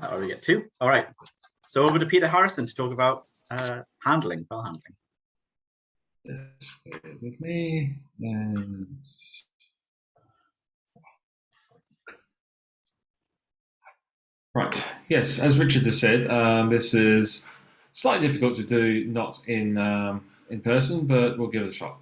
I already get 2. All right. So over to Peter Harrison to talk about handling, bell handling. Just bear with me. And right, yes, as Richard has said, this is slightly difficult to do, not in person, but we'll give it a shot.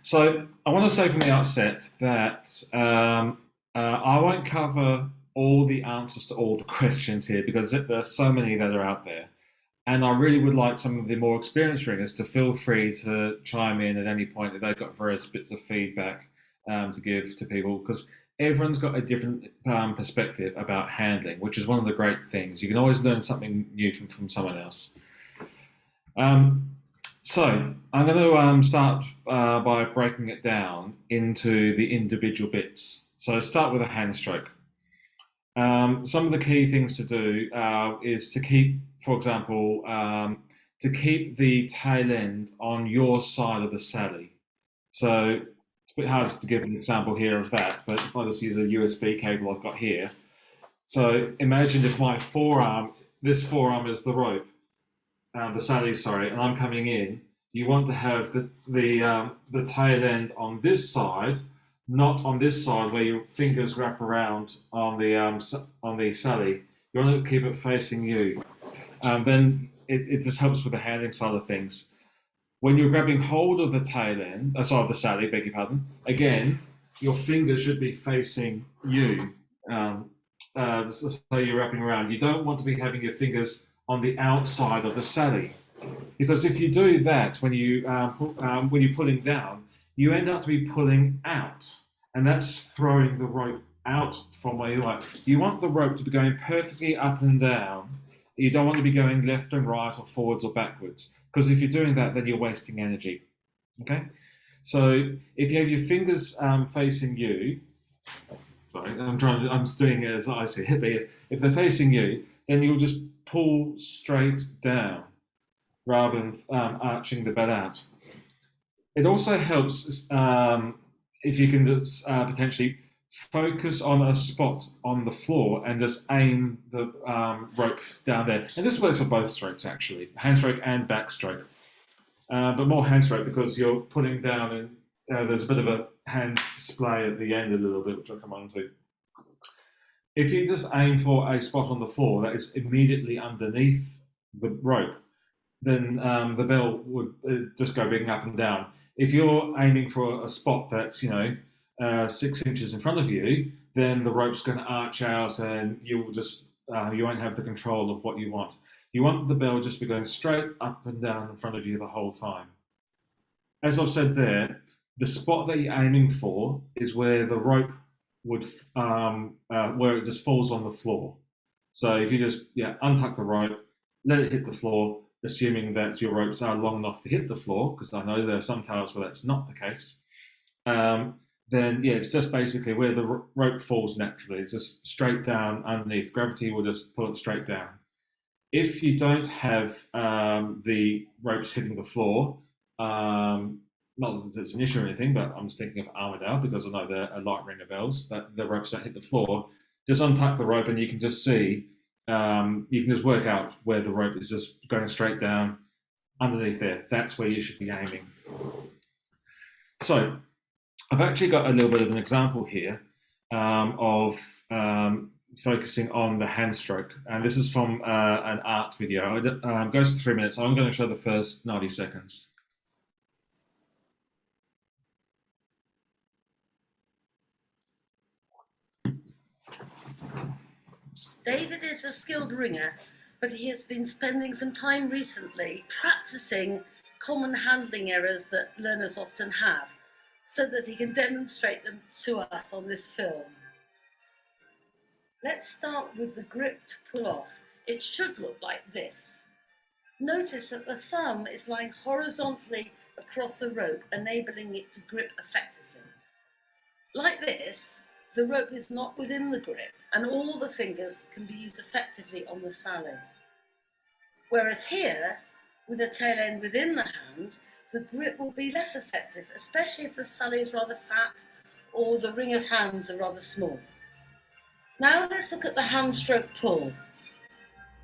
So I want to say from the outset that I won't cover all the answers to all the questions here because there are so many that are out there. And I really would like some of the more experienced ringers to feel free to chime in at any point if they've got various bits of feedback to give to people, because everyone's got a different perspective about handling, which is one of the great things. You can always learn something new from someone else. So I'm going to start by breaking it down into the individual bits. So start with a hand stroke. Some of the key things to do is to keep, for example, to keep the tail end on your side of the sally. So it's a bit hard to give an example here of that, but if I just use a USB cable I've got here. So imagine if my forearm, this forearm is the rope, the sally, sorry, and I'm coming in. You want to have the tail end on this side, not on this side where your fingers wrap around on the sally. You want to keep it facing you. Then it just helps with the handling side of things. When you're grabbing hold of the tail end, the sally, beg your pardon, again, your fingers should be facing you. So you're wrapping around. You don't want to be having your fingers on the outside of the sally, because if you do that when you're pulling down, you end up to be pulling out, and that's throwing the rope out from where you are. You want the rope to be going perfectly up and down. You don't want to be going left and right or forwards or backwards, because if you're doing that, then you're wasting energy. Okay, so if you have your fingers facing you, sorry, I'm doing it as I see it, but if they're facing you, then you'll just pull straight down rather than arching the bed out. It also helps if you can just, potentially focus on a spot on the floor and just aim the rope down there. And this works on both strokes, actually, hand stroke and back stroke. But more hand stroke because you're pulling down and there's a bit of a hand splay at the end a little bit, which I'll come on to. If you just aim for a spot on the floor that is immediately underneath the rope, then the bell would just go big up and down. If you're aiming for a spot that's 6 inches in front of you, then the rope's going to arch out, and you won't have the control of what you want. You want the bell just to be going straight up and down in front of you the whole time. As I've said there, the spot that you're aiming for is where the rope would where it just falls on the floor. So if you just untuck the rope, let it hit the floor, assuming that your ropes are long enough to hit the floor, because I know there are some tails where that's not the case, then it's just basically where the rope falls naturally. It's just straight down underneath. Gravity will just pull it straight down. If you don't have the ropes hitting the floor, not that it's an issue or anything, but I'm just thinking of Armadale because I know they're a light ringer bells, that the ropes don't hit the floor. Just untuck the rope and you can just see, you can just work out where the rope is just going straight down underneath there. That's where you should be aiming. So I've actually got a little bit of an example here of focusing on the hand stroke. And this is from an art video. It goes for 3 minutes. So I'm going to show the first 90 seconds. David is a skilled ringer, but he has been spending some time recently practicing common handling errors that learners often have, so that he can demonstrate them to us on this film. Let's start with the grip to pull off. It should look like this. Notice that the thumb is lying horizontally across the rope, enabling it to grip effectively. Like this, the rope is not within the grip, and all the fingers can be used effectively on the sally. Whereas here, with the tail end within the hand, the grip will be less effective, especially if the sally is rather fat or the ringer's hands are rather small. Now let's look at the hand stroke pull.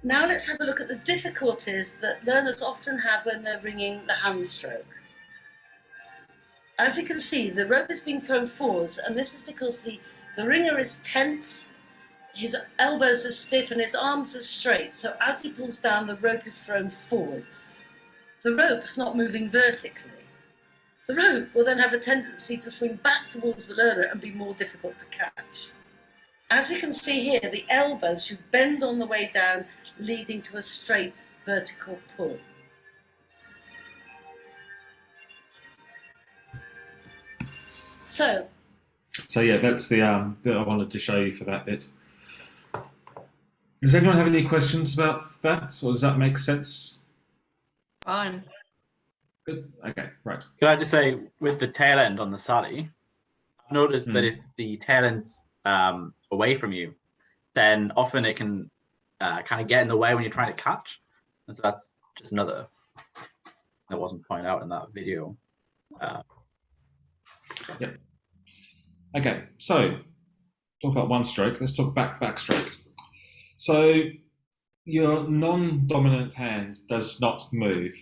Now let's have a look at the difficulties that learners often have when they're ringing the hand stroke. As you can see, the rope is being thrown forwards, and this is because the ringer is tense, his elbows are stiff and his arms are straight, so as he pulls down, the rope is thrown forwards. The rope's not moving vertically. The rope will then have a tendency to swing back towards the learner and be more difficult to catch. As you can see here, the elbows should bend on the way down, leading to a straight vertical pull. So yeah, that's the bit I wanted to show you for that bit. Does anyone have any questions about that, or does that make sense? Fine. Good. Okay, right. Can I just say, with the tail end on the Sally, I've noticed that if the tail end's away from you, then often it can kind of get in the way when you're trying to catch. And so that's just another that wasn't pointed out in that video. Yeah. Okay, so talk about one stroke. Let's talk backstroke. So your non-dominant hand does not move.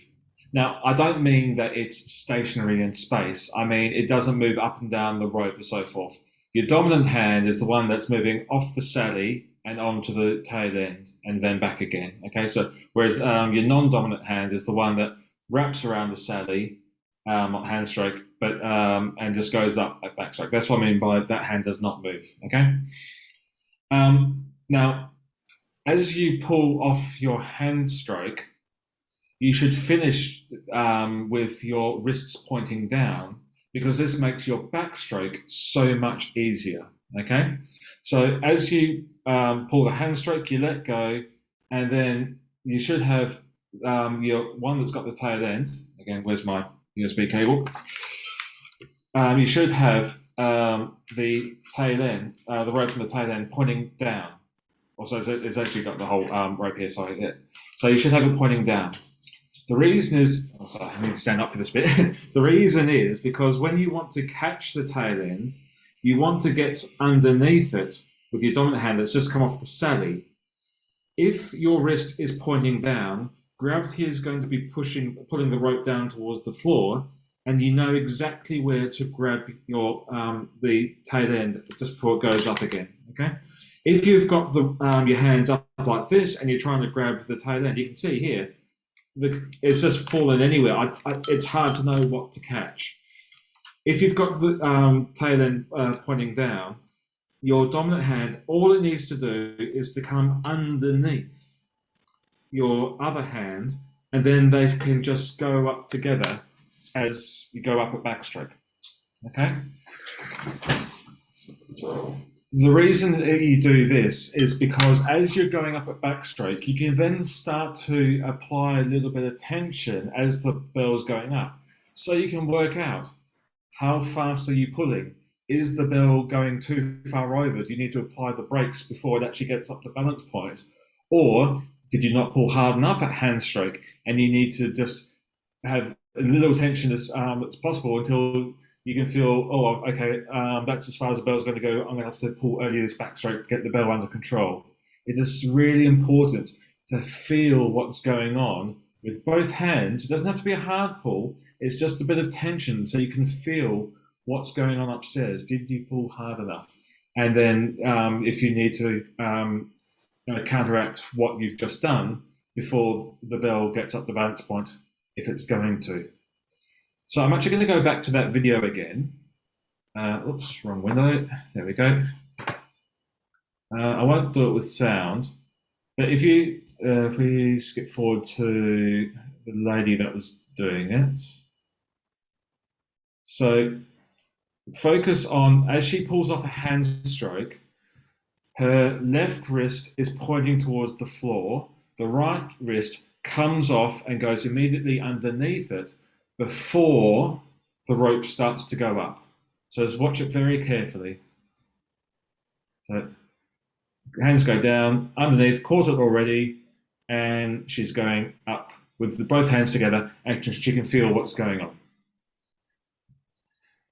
Now, I don't mean that it's stationary in space. I mean, it doesn't move up and down the rope and so forth. Your dominant hand is the one that's moving off the Sally and onto the tail end and then back again. Okay, so whereas your non-dominant hand is the one that wraps around the Sally hand stroke, but and just goes up at backstroke. That's what I mean by that hand does not move. Okay. Now, as you pull off your hand stroke, you should finish with your wrists pointing down, because this makes your backstroke so much easier. Okay. So as you pull the hand stroke, you let go, and then you should have your one that's got the tail end. Again, where's my USB cable? You should have the tail end, the rope from the tail end pointing down. Also, it's actually got the whole rope here, sorry. Yeah. So you should have it pointing down. The reason is, oh, sorry, I need to stand up for this bit. The reason is because when you want to catch the tail end, you want to get underneath it with your dominant hand that's just come off the Sally. If your wrist is pointing down, gravity is going to be pulling the rope down towards the floor, and you know exactly where to grab your the tail end just before it goes up again. Okay. If you've got the your hands up like this and you're trying to grab the tail end, you can see here it's just fallen anywhere. It's hard to know what to catch. If you've got the tail end pointing down, your dominant hand, all it needs to do is to come underneath your other hand, and then they can just go up together as you go up at backstroke. Okay? The reason that you do this is because as you're going up at backstroke, you can then start to apply a little bit of tension as the bell's going up. So you can work out how fast are you pulling. Is the bell going too far over? Do you need to apply the brakes before it actually gets up to balance point? Or did you not pull hard enough at hand stroke and you need to just have a little tension as possible until you can feel, oh, okay, that's as far as the bell's going to go. I'm going to have to pull earlier this backstroke to get the bell under control. It is really important to feel what's going on with both hands. It doesn't have to be a hard pull. It's just a bit of tension so you can feel what's going on upstairs. Did you pull hard enough? And then if you need to counteract what you've just done before the bell gets up the balance point, if it's going to. So I'm actually going to go back to that video again. Oops, wrong window. There we go. I won't do it with sound, but if we skip forward to the lady that was doing it. So focus on, as she pulls off a hand stroke, her left wrist is pointing towards the floor. The right wrist comes off and goes immediately underneath it before the rope starts to go up. So just watch it very carefully. So hands go down, underneath, caught it already, and she's going up with both hands together, and she can feel what's going on.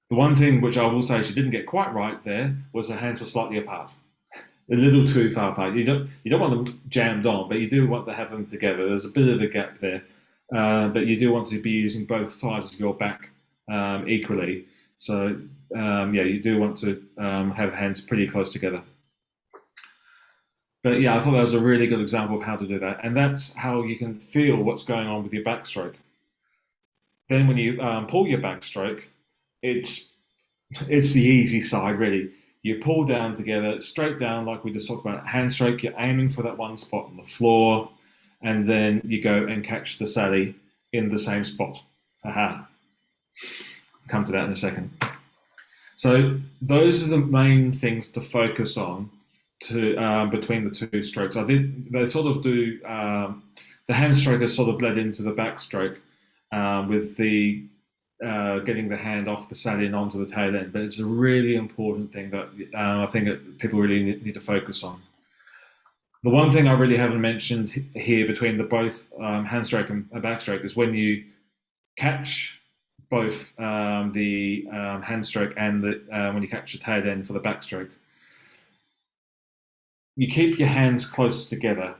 The one thing which I will say she didn't get quite right there was her hands were slightly apart. a little too far apart. You don't want them jammed on, but you do want to have them together. There's a bit of a gap there, but you do want to be using both sides of your back equally. So yeah, you do want to have hands pretty close together. But yeah, I thought that was a really good example of how to do that, and that's how you can feel what's going on with your backstroke. Then when you pull your backstroke, it's the easy side really. You pull down together, straight down, like we just talked about. Hand stroke, you're aiming for that one spot on the floor, and then you go and catch the Sally in the same spot. Aha. Come to that in a second. So those are the main things to focus on between the two strokes. They sort of do, the hand stroke has sort of bled into the backstroke with the getting the hand off the Sally and onto the tail end, but it's a really important thing that I think that people really need to focus on. The one thing I really haven't mentioned here between the both hand stroke and backstroke is when you catch both the hand stroke and when you catch the tail end for the backstroke, you keep your hands close together.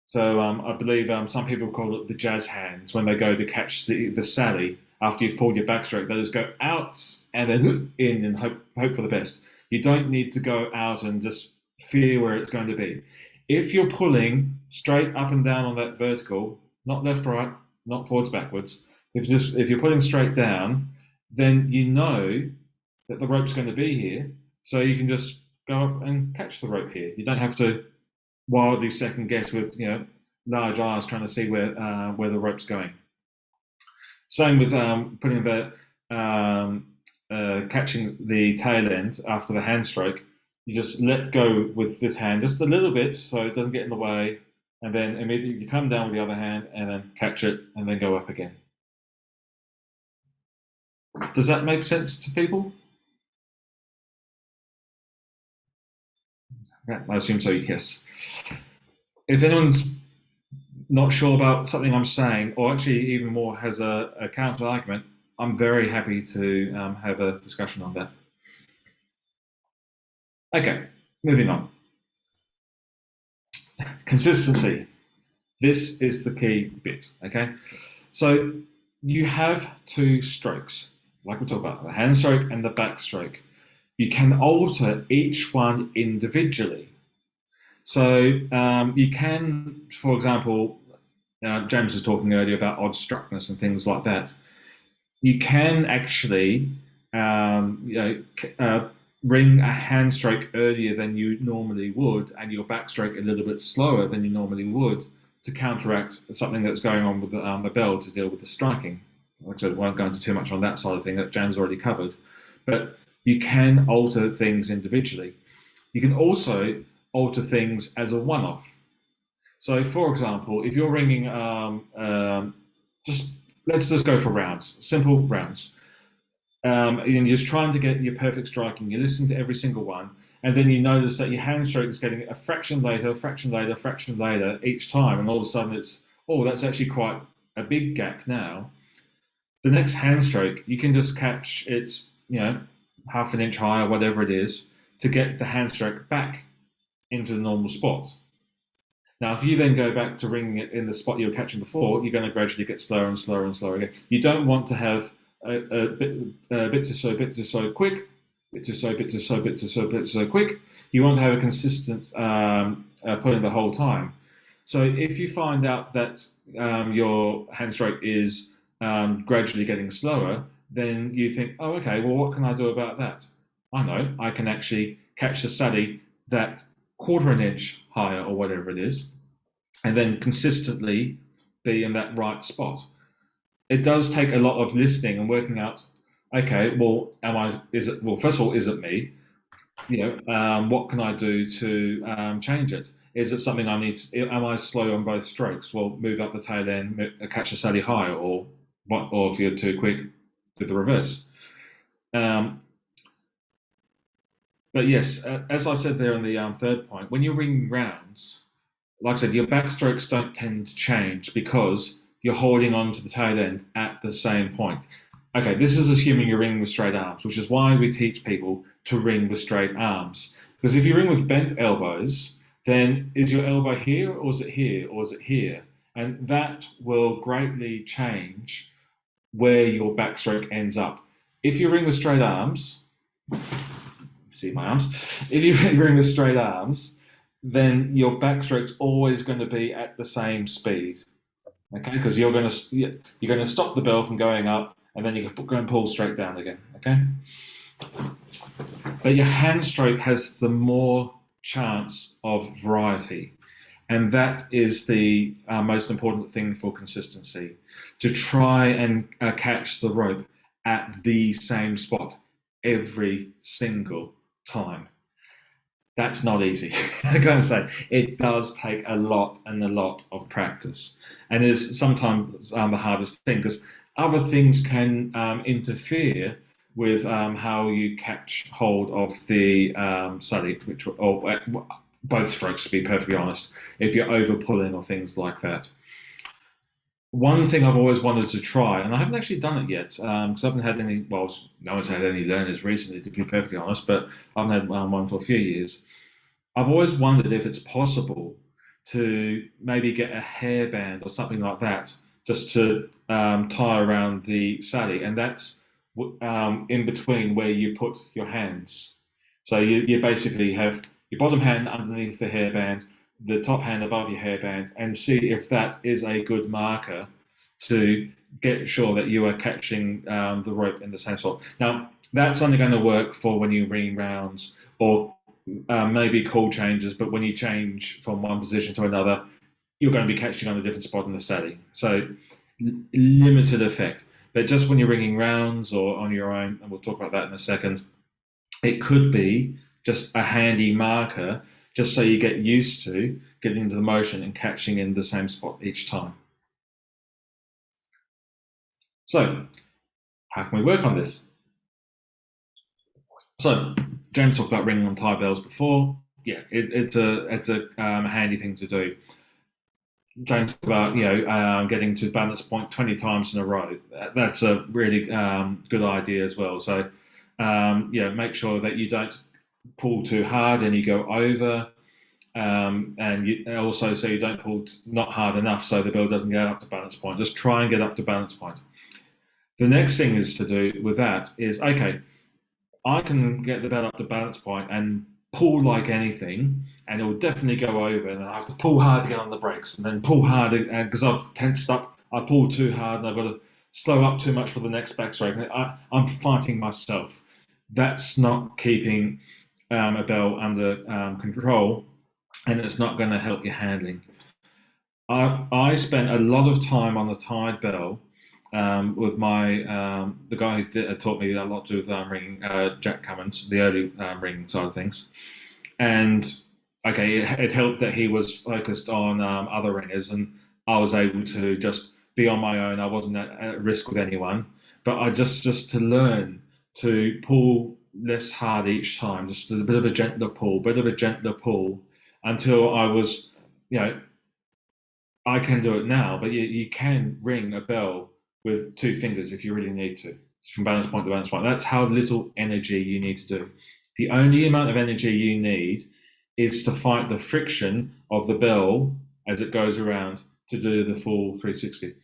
So I believe some people call it the jazz hands when they go to catch the Sally. After you've pulled your backstroke, they just go out and then in and hope for the best. You don't need to go out and just feel where it's going to be. If you're pulling straight up and down on that vertical, not left, right, not forwards, backwards, if you're pulling straight down, then you know that the rope's going to be here, so you can just go up and catch the rope here. You don't have to wildly second guess with large eyes trying to see where the rope's going. Same with putting the catching the tail end after the hand stroke. You just let go with this hand just a little bit so it doesn't get in the way, and then immediately you come down with the other hand and then catch it and then go up again. Does that make sense to people? Yeah, I assume so, yes. If anyone's not sure about something I'm saying, or actually even more has a counter argument, I'm very happy to have a discussion on that. Okay, moving on. Consistency. This is the key bit, okay? So you have two strokes, like we talked about, the hand stroke and the back stroke. You can alter each one individually. So you can, for example, James was talking earlier about odd struckness and things like that. You can actually ring a hand stroke earlier than you normally would, and your backstroke a little bit slower than you normally would, to counteract something that's going on with the bell to deal with the striking. Like I said, I won't go into too much on that side of thing that James already covered, but you can alter things individually. You can also alter things as a one-off. So, for example, if you're ringing, let's just go for rounds, simple rounds. And you're just trying to get your perfect striking. You listen to every single one, and then you notice that your hand stroke is getting a fraction later, a fraction later, a fraction later each time, and all of a sudden it's, oh, that's actually quite a big gap now. The next hand stroke, you can just catch it's, half an inch higher, whatever it is, to get the hand stroke back into the normal spot. Now, if you then go back to ringing it in the spot you were catching before, you're going to gradually get slower and slower and slower again. You don't want to have a bit to so, bit to so quick, bit to so, bit to so, bit to so, bit to so quick. You want to have a consistent pulling the whole time. So if you find out that your hand stroke is gradually getting slower, then you think, oh, okay, well, what can I do about that? I know, I can actually catch the Sally that quarter an inch higher or whatever it is, and then consistently be in that right spot. It does take a lot of listening and working out, okay, well, first of all, is it me? What can I do to change it? Is it something I need to, am I slow on both strokes? Well, move up the tail end, catch the Sally higher, or if you're too quick, do the reverse. But yes, as I said there in the third point, when you're ringing rounds, like I said, your backstrokes don't tend to change because you're holding on to the tail end at the same point. Okay, this is assuming you're ringing with straight arms, which is why we teach people to ring with straight arms, Because if you ring with bent elbows, then is your elbow here, or is it here, or is it here? And that will greatly change where your backstroke ends up. If you ring with straight arms, see my arms, if you ring with straight arms, then your backstroke's always going to be at the same speed. Okay, because you're going to stop the bell from going up, and then you can go and pull straight down again. Okay, but your hand stroke has the more chance of variety, and that is the most important thing for consistency. To try and catch the rope at the same spot every single time. That's not easy. I'm going to say it does take a lot and a lot of practice, and is sometimes the hardest thing, because other things can interfere with how you catch hold of the sadi, or both strokes, to be perfectly honest, if you're over pulling or things like that. One thing I've always wanted to try, and I haven't actually done it yet, because I haven't had any, well, no one's had any learners recently, to be perfectly honest, but I haven't had one for a few years. I've always wondered if it's possible to maybe get a hairband or something like that, just to tie around the sadi, and that's in between where you put your hands. So you basically have your bottom hand underneath the hairband, the top hand above your hairband, and see if that is a good marker to get sure that you are catching the rope in the same spot. Now, that's only going to work for when you ring rounds, or maybe call changes, but when you change from one position to another, you're going to be catching on a different spot in the sadi. So limited effect. But just when you're ringing rounds or on your own, and we'll talk about that in a second, it could be just a handy marker, just so you get used to getting into the motion and catching in the same spot each time. So, how can we work on this? So, James talked about ringing on tie bells before. Yeah, it's a handy thing to do. James talked about getting to balance point 20 times in a row. That's a really good idea as well. So, make sure that you don't pull too hard and you go over, and also so you don't pull not hard enough so the bell doesn't get up to balance point. Just try and get up to balance point. The next thing is to do with that is, okay, I can get the bell up to balance point and pull like anything, and it will definitely go over, and I have to pull hard to get on the brakes, and then pull hard because I've tensed up. I pull too hard, and I've got to slow up too much for the next backstroke. I'm fighting myself. That's not keeping a bell under control, and it's not going to help your handling. I spent a lot of time on the tied bell with my the guy who taught me a lot to do with ringing, Jack Cummins, the early ringing side of things. And okay, it helped that he was focused on other ringers, and I was able to just be on my own. I wasn't at risk with anyone, but I just to learn to pull less hard each time, just a bit of a gentler pull, until I was, I can do it now, but you can ring a bell with 2 fingers if you really need to, from balance point to balance point. That's how little energy you need to do. The only amount of energy you need is to fight the friction of the bell as it goes around to do the full 360.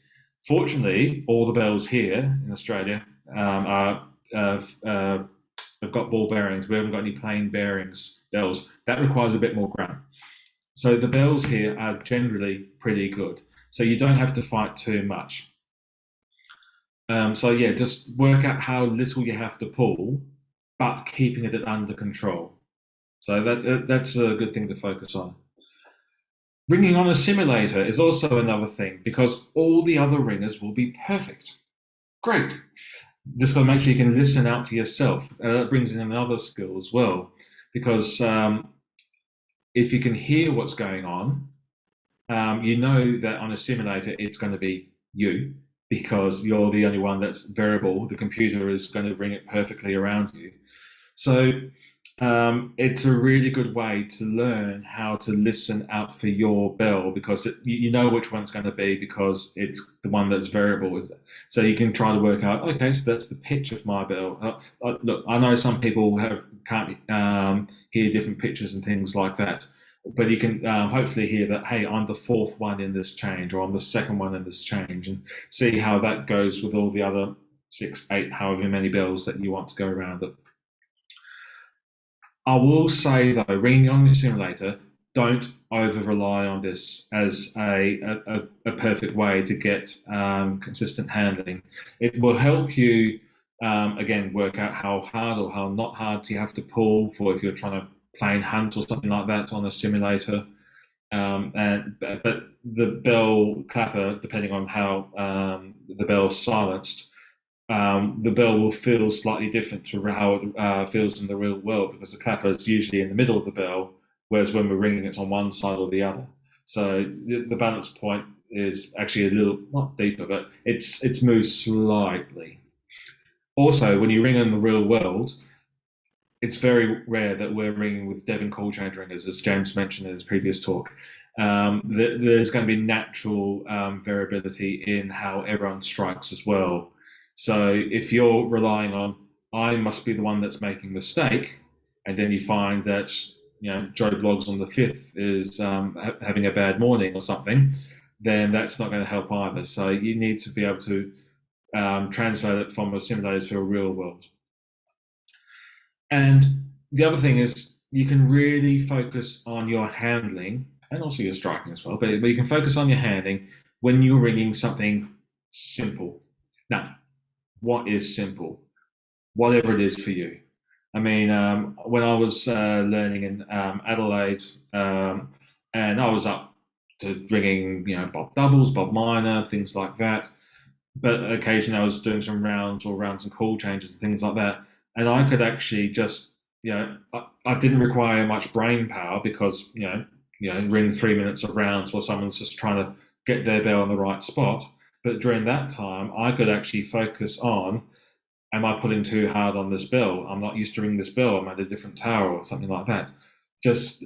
Fortunately, all the bells here in Australia have got ball bearings. We haven't got any plain bearings bells. That requires a bit more grunt. So the bells here are generally pretty good. So you don't have to fight too much. So yeah, just work out how little you have to pull, but keeping it under control. So that's a good thing to focus on. Ringing on a simulator is also another thing, because all the other ringers will be perfect. Great. Just got to make sure you can listen out for yourself. That brings in another skill as well, because if you can hear what's going on, you know that on a simulator it's going to be you, because you're the only one that's variable. The computer is going to ring it perfectly around you. So It's a really good way to learn how to listen out for your bell, because you know which one's going to be, because it's the one that's variable. So you can try to work out, okay, so that's the pitch of my bell. Look, I know some people can't hear different pitches and things like that, but you can hopefully hear that, hey, I'm the fourth one in this change, or I'm the second one in this change, and see how that goes with all the other 6, 8, however many bells that you want to go around it. I will say though, ringing on your simulator, don't over rely on this as a perfect way to get consistent handling. It will help you again work out how hard or how not hard you have to pull for if you're trying to plane hunt or something like that on a simulator. But the bell clapper, depending on how the bell's silenced, the bell will feel slightly different to how it feels in the real world, because the clapper is usually in the middle of the bell, whereas when we're ringing, it's on one side or the other. So the balance point is actually a little, not deeper, but it's moved slightly. Also, when you ring in the real world, it's very rare that we're ringing with Devon call change ringers, as James mentioned in his previous talk. There's going to be natural variability in how everyone strikes as well. So if you're relying on, I must be the one that's making a mistake, and then you find that Joe Bloggs on the 5th is having a bad morning or something, then that's not going to help either. So you need to be able to translate it from a simulator to a real world. And the other thing is, you can really focus on your handling and also your striking as well, but you can focus on your handling when you're ringing something simple. Now, what is simple? Whatever it is for you. I mean, when I was learning in Adelaide, and I was up to ringing, Bob doubles, Bob minor, things like that. But occasionally I was doing some rounds and call changes and things like that. And I could actually just, I didn't require much brain power, because, ring 3 minutes of rounds while someone's just trying to get their bell in the right spot. But during that time, I could actually focus on, am I putting too hard on this bell? I'm not used to ringing this bell. I'm at a different tower or something like that. Just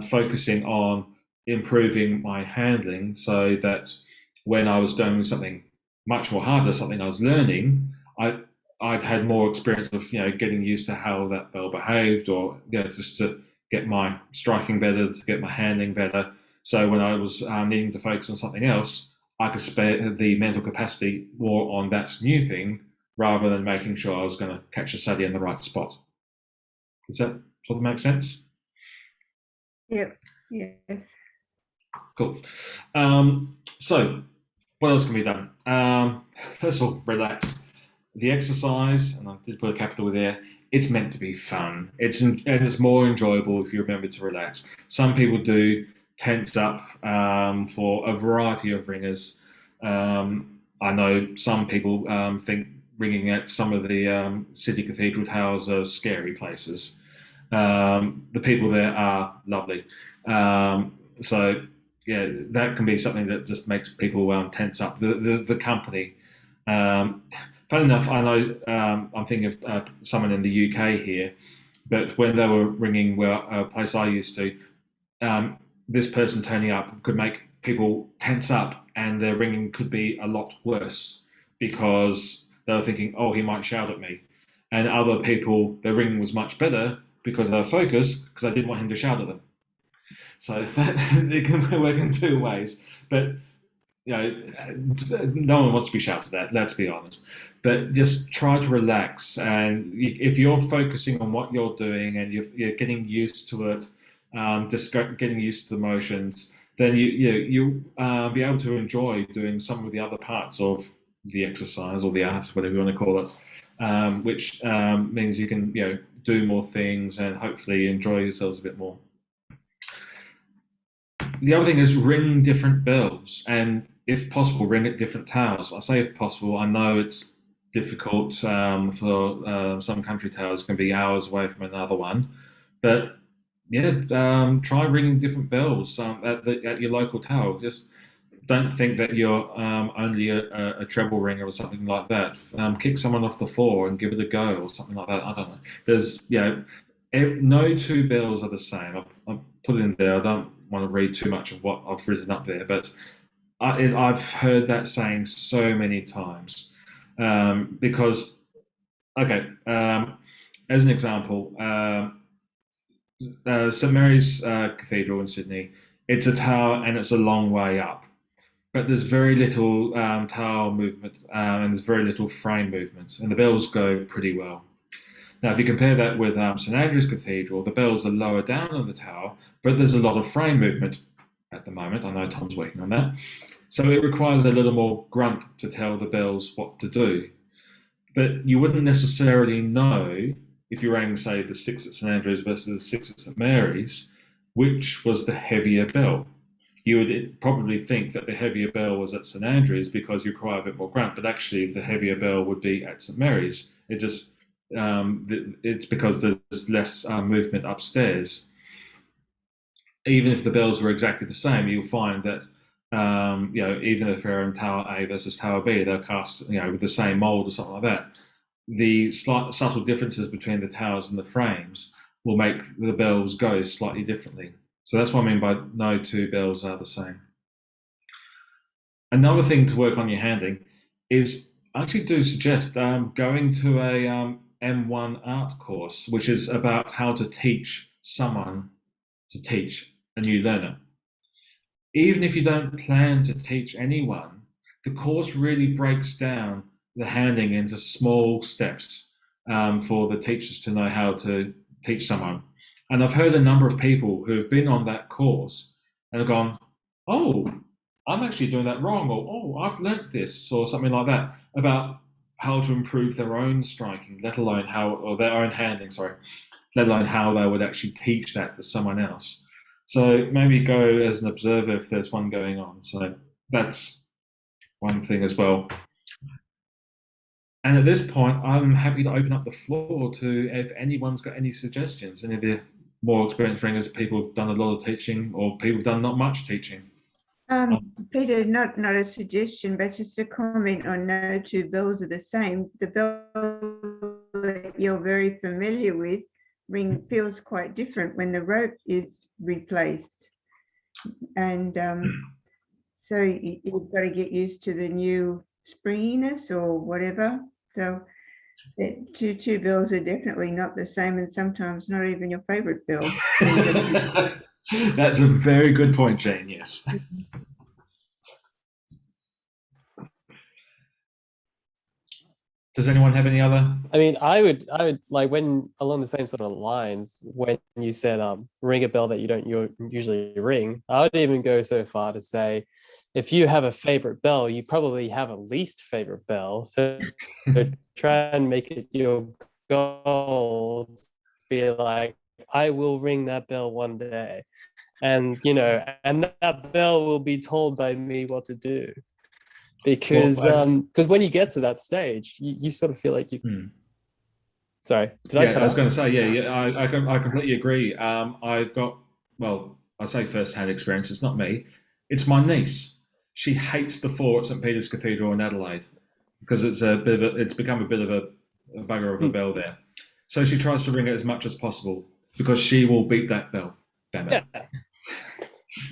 focusing on improving my handling, so that when I was doing something much more harder, something I was learning, I'd had more experience of getting used to how that bell behaved, or just to get my striking better, to get my handling better. So when I was needing to focus on something else, I could spare the mental capacity more on that new thing, rather than making sure I was going to catch a study in the right spot. Does that sort of make sense? Yeah. Cool. So what else can be done? First of all, relax. The exercise, and I did put a capital there, it's meant to be fun. It's more enjoyable if you remember to relax. Some people do tense up for a variety of ringers. I know some people think ringing at some of the city cathedral towers are scary places. The people there are lovely. So yeah, that can be something that just makes people tense up. The company. Funny enough, I know I'm thinking of someone in the UK here, but when they were ringing a place I used to, this person turning up could make people tense up, and their ringing could be a lot worse, because they were thinking, oh, he might shout at me. And other people, their ringing was much better because they were focused, because I didn't want him to shout at them. So it can work in two ways. But no one wants to be shouted at, let's be honest. But just try to relax, and if you're focusing on what you're doing and you're getting used to it, just getting used to the motions, then you'll be able to enjoy doing some of the other parts of the exercise, or the art, whatever you want to call it, which means you can do more things and hopefully enjoy yourselves a bit more. The other thing is ring different bells, and if possible, ring at different towers. I say if possible. I know it's difficult for some country towers, can be hours away from another one, but yeah, try ringing different bells at your local tower. Just don't think that you're only a treble ringer or something like that. Kick someone off the floor and give it a go, or something like that. I don't know. There's No two bells are the same. I've put it in there. I don't want to read too much of what I've written up there, but I've heard that saying so many times. Because, okay, as an example, St Mary's Cathedral in Sydney, it's a tower and it's a long way up. But there's very little tower movement and there's very little frame movement, and the bells go pretty well. Now, if you compare that with St Andrew's Cathedral, the bells are lower down in the tower, but there's a lot of frame movement at the moment. I know Tom's working on that. So it requires a little more grunt to tell the bells what to do. But you wouldn't necessarily know if you rang, say, the 6 at St Andrew's versus the 6 at St Mary's, which was the heavier bell. You would probably think that the heavier bell was at St Andrew's because you require a bit more grunt, but actually the heavier bell would be at St Mary's. It's because there's less movement upstairs. Even if the bells were exactly the same, you'll find that even if they're in Tower A versus Tower B, they're cast with the same mold or something like that. The subtle differences between the towers and the frames will make the bells go slightly differently. So that's what I mean by no two bells are the same. Another thing to work on your handling is, I actually do suggest going to a M1 art course, which is about how to teach someone to teach a new learner. Even if you don't plan to teach anyone, the course really breaks down the handling into small steps for the teachers to know how to teach someone. And I've heard a number of people who have been on that course and have gone, oh, I'm actually doing that wrong, or oh, I've learnt this, or something like that, about how to improve their own striking, let alone their own handling, let alone how they would actually teach that to someone else. So maybe go as an observer if there's one going on. So that's one thing as well. And at this point, I'm happy to open up the floor to if anyone's got any suggestions. Any of the more experienced ringers, people who've done a lot of teaching, or people who've done not much teaching. Peter, not a suggestion, but just a comment on no two bells are the same. The bell that you're very familiar with feels quite different when the rope is replaced. And so you've got to get used to the new springiness or whatever. So two bells are definitely not the same, and sometimes not even your favorite bell. That's a very good point, Jane, yes. Does anyone have any other? I mean, I would like, when along the same sort of lines, when you said ring a bell that you don't usually ring, I would even go so far to say, if you have a favorite bell, you probably have a least favorite bell. So try and make it your goal to be like, I will ring that bell one day. And, and that bell will be told by me what to do. Because when you get to that stage, you sort of feel like you... Sorry, I was going to say, I completely agree. I've got, I say first-hand experience, it's not me, it's my niece. She hates the 4 at St Peter's Cathedral in Adelaide because it's become a bit of a bugger of a bell there. So she tries to ring it as much as possible because she will beat that bell. Damn it. Yeah.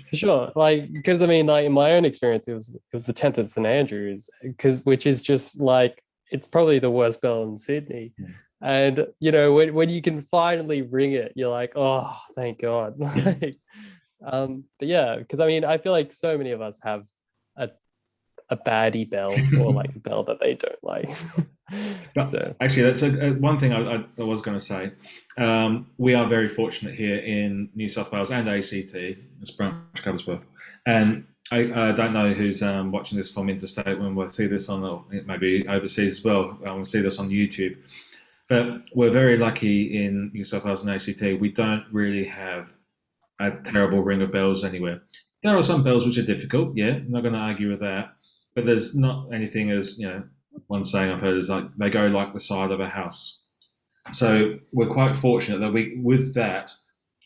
For sure, because I mean, in my own experience, it was the 10th at St Andrews, which is just it's probably the worst bell in Sydney. Yeah. And when you can finally ring it, you're like, oh, thank God. But yeah, because I mean, I feel like so many of us have a baddie bell, or a bell that they don't like. So actually, that's one thing I was going to say. We are very fortunate here in New South Wales and ACT, this branch covers both. And I don't know who's watching this from interstate when we'll see this on, or maybe overseas as well. We'll see this on YouTube. But we're very lucky in New South Wales and ACT. We don't really have a terrible ring of bells anywhere. There are some bells which are difficult, yeah, I'm not going to argue with that. But there's not anything as, one saying I've heard is they go like the side of a house. So we're quite fortunate that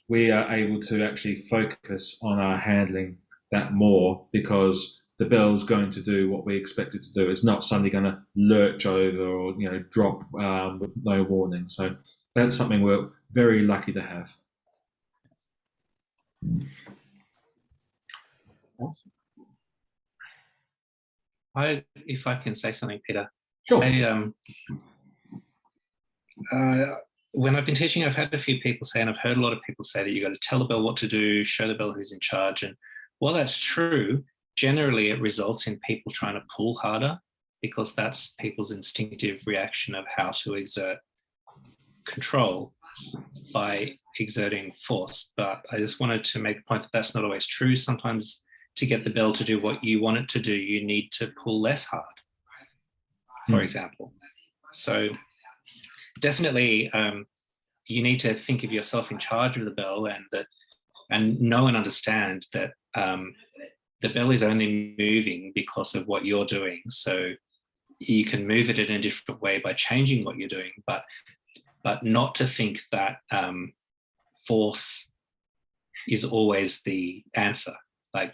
we are able to actually focus on our handling that more, because the bell's going to do what we expect it to do. It's not suddenly going to lurch over or drop with no warning. So that's something we're very lucky to have. If I can say something, Peter. Sure. When I've been teaching, I've had a few people say, and I've heard a lot of people say that you got to tell the bell what to do, show the bell who's in charge. And while that's true, generally it results in people trying to pull harder, because that's people's instinctive reaction of how to exert control by exerting force. But I just wanted to make the point that that's not always true. Sometimes to get the bell to do what you want it to do, you need to pull less hard, for example. So definitely you need to think of yourself in charge of the bell, and know and understand that the bell is only moving because of what you're doing. So you can move it in a different way by changing what you're doing, but not to think that force is always the answer. Like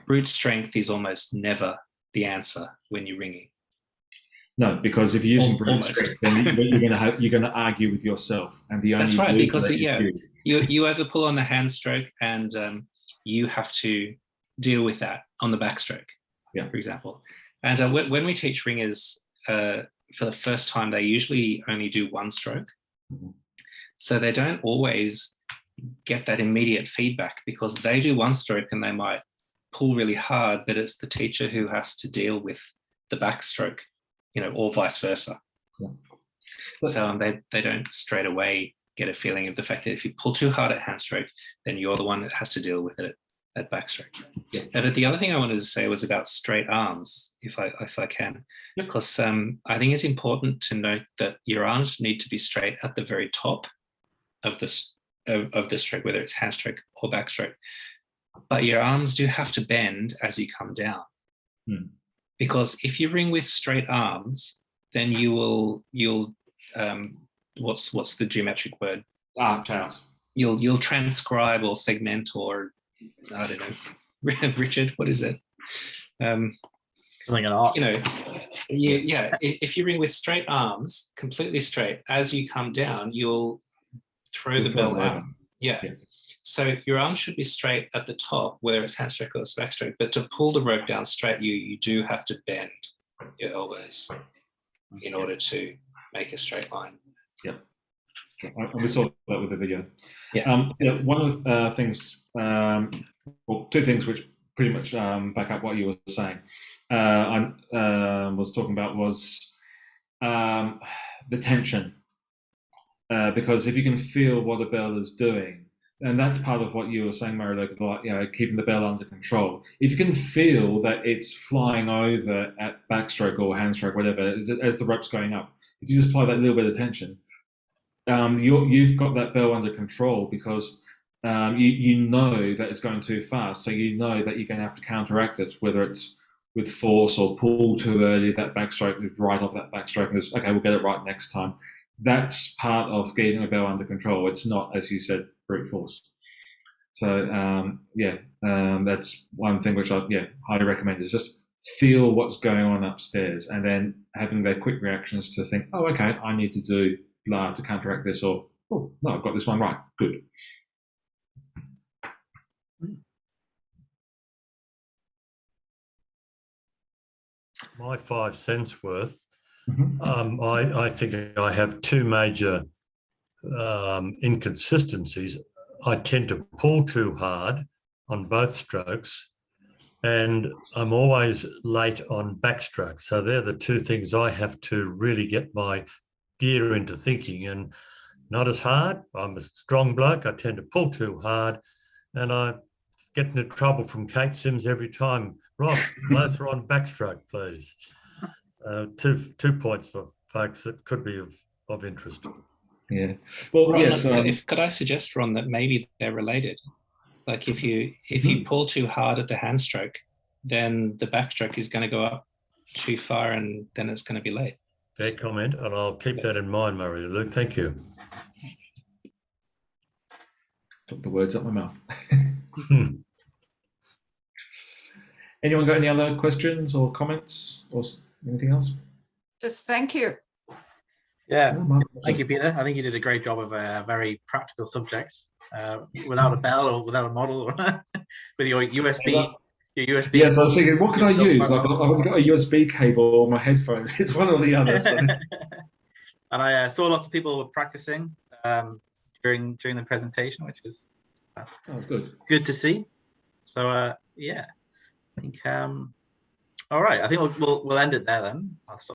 brute strength is almost never the answer when you're ringing. No, because if you're using brute strength, then you're going to argue with yourself, and the only that's right, because you either pull on the hand stroke, and you have to deal with that on the backstroke, for example. And when we teach ringers for the first time, they usually only do one stroke, so they don't always get that immediate feedback, because they do one stroke and they might pull really hard, but it's the teacher who has to deal with the backstroke, or vice versa. So they don't straight away get a feeling of the fact that if you pull too hard at hand stroke, then you're the one that has to deal with it at backstroke. But the other thing I wanted to say was about straight arms, if I can, because I think it's important to note that your arms need to be straight at the very top of the stroke, whether it's hand stroke or backstroke. But your arms do have to bend as you come down. Because if you ring with straight arms, then you'll what's the geometric word? Arch out. You'll transcribe or segment, or I don't know, Richard, what is it? Something an art. If you ring with straight arms, completely straight, as you come down, you'll throw the bell out. Yeah. So your arms should be straight at the top, whether it's hand stroke or backstroke, but to pull the rope down straight, you do have to bend your elbows in order to make a straight line. We saw that with the video. One of the things, well, two things which pretty much back up what you were saying. I was talking about was the tension, because if you can feel what a bell is doing, and that's part of what you were saying, Marilyn, like, keeping the bell under control. If you can feel that it's flying over at backstroke or handstroke, whatever, as the rope's going up, if you just apply that little bit of tension, you've got that bell under control, because you know that it's going too fast, so you know that you're going to have to counteract it, whether it's with force or pull too early, that backstroke is right off that backstroke, and it's, okay, we'll get it right next time. That's part of getting a bell under control. It's not, as you said, brute force. So that's one thing which I highly recommend, is just feel what's going on upstairs, and then having their quick reactions to think, oh, okay, I need to do blah to counteract this, or oh no, I've got this one right, good. My 5 cents worth. I think I have two major inconsistencies. I tend to pull too hard on both strokes, and I'm always late on backstroke. So they're the two things I have to really get my gear into thinking, and not as hard. I'm a strong bloke. I tend to pull too hard, and I get into trouble from Kate Sims every time. Ross, closer on backstroke, please. Two points for folks that could be of interest. Yeah. Well, Ron, yes. Could I suggest, Ron, that maybe they're related? Like if you pull too hard at the hand stroke, then the backstroke is going to go up too far, and then it's going to be late. Fair comment, and I'll keep that in mind, Murray. Luke, thank you. Took the words out my mouth. Anyone got any other questions or comments or anything else? Just thank you. Yeah. Oh, Thank you, Peter. I think you did a great job of a very practical subject, without a bell or without a model, with your USB. Your USB. Yes, I was thinking, what can I use? Quite I thought I've only got a USB cable or my headphones. It's one or the other. So. And I saw lots of people practicing during the presentation, which is good to see. So yeah, I think all right. I think we'll end it there then. I'll stop.